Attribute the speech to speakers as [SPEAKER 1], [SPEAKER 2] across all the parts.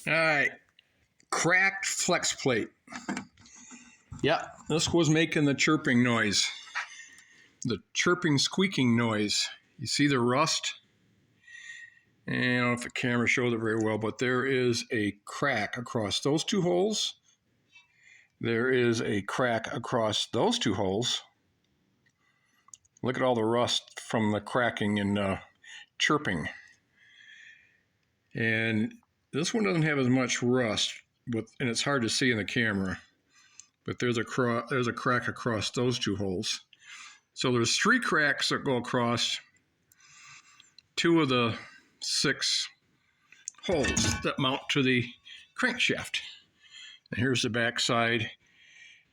[SPEAKER 1] All right, cracked flex plate. Yeah, this was making the chirping noise. The chirping, squeaking noise. You see the rust? And I don't know if the camera shows it very well, but there is a crack across those two holes. There is a crack across those two holes. Look at all the rust from the cracking and chirping. And this one doesn't have as much rust, and it's hard to see in the camera. But there's a crack across those two holes. So there's 3 cracks that go across 2 of the 6 holes that mount to the crankshaft. And here's the back side,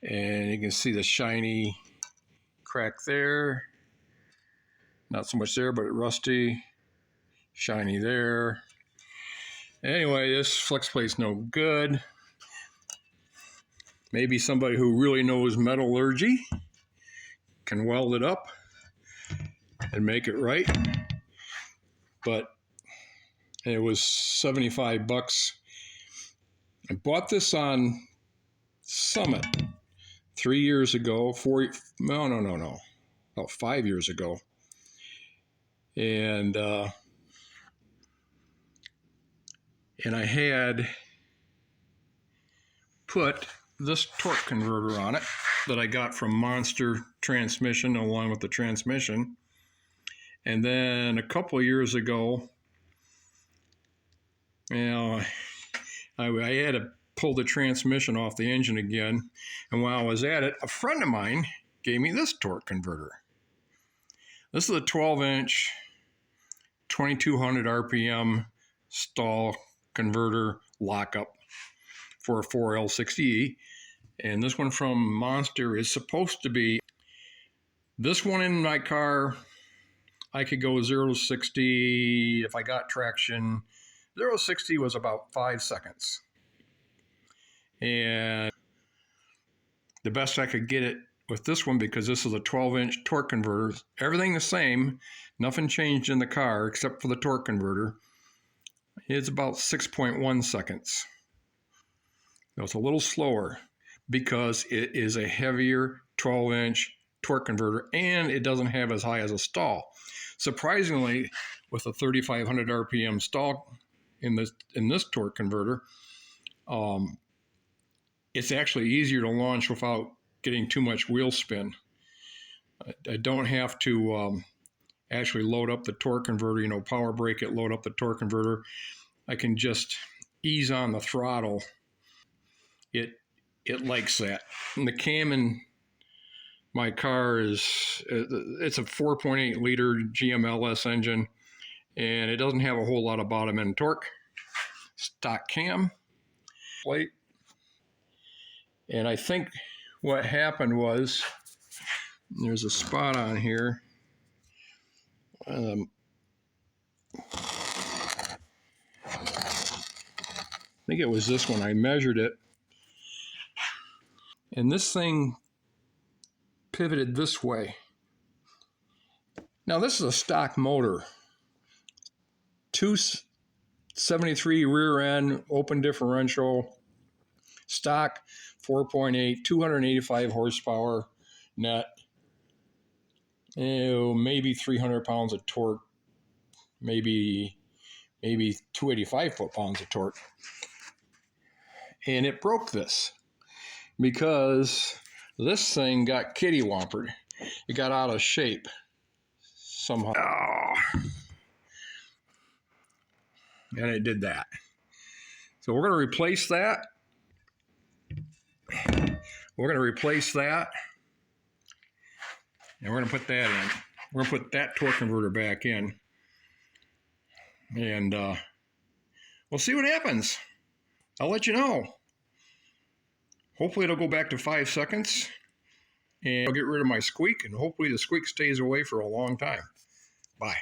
[SPEAKER 1] and you can see the shiny crack there. Not so much there, but rusty, shiny there. Anyway, this flex plate's no good. Maybe somebody who really knows metallurgy can weld it up and make it right. But it was 75 bucks. I bought this on Summit 3 years ago, about 5 years ago. And I had put this torque converter on it that I got from Monster Transmission along with the transmission. And then a couple of years ago, I had to pull the transmission off the engine again. And while I was at it, a friend of mine gave me this torque converter. This is a 12-inch, 2200 RPM stall converter lockup for a 4L60E. And this one from Monster is supposed to be, this one in my car, I could go 0 to 60 if I got traction. 0 to 60 was about 5 seconds. And the best I could get it with this one, because this is a 12-inch torque converter, everything the same, nothing changed in the car except for the torque converter, it's about 6.1 seconds. Now it's a little slower because it is a heavier 12-inch torque converter and it doesn't have as high as a stall. Surprisingly, with a 3500 RPM stall in this torque converter, it's actually easier to launch without getting too much wheel spin. I don't have to actually load up the torque converter, power brake it, load up the torque converter. I can just ease on the throttle. It likes that. And the cam in my car it's a 4.8 liter GMLS engine, and it doesn't have a whole lot of bottom end torque. Stock cam plate. And I think what happened was, there's a spot on here. I think it was this one. I measured it. And this thing pivoted this way. Now this is a stock motor. 273 rear end, open differential, stock 4.8, 285 horsepower net. Maybe 300 pounds of torque, maybe 285 foot-pounds of torque. And it broke this because this thing got kitty-wampered. It got out of shape somehow. And it did that. So we're going to replace that. We're going to replace that. And we're going to put that in. We're going to put that torque converter back in. And we'll see what happens. I'll let you know. Hopefully it'll go back to 5 seconds. And I'll get rid of my squeak. And hopefully the squeak stays away for a long time. Bye.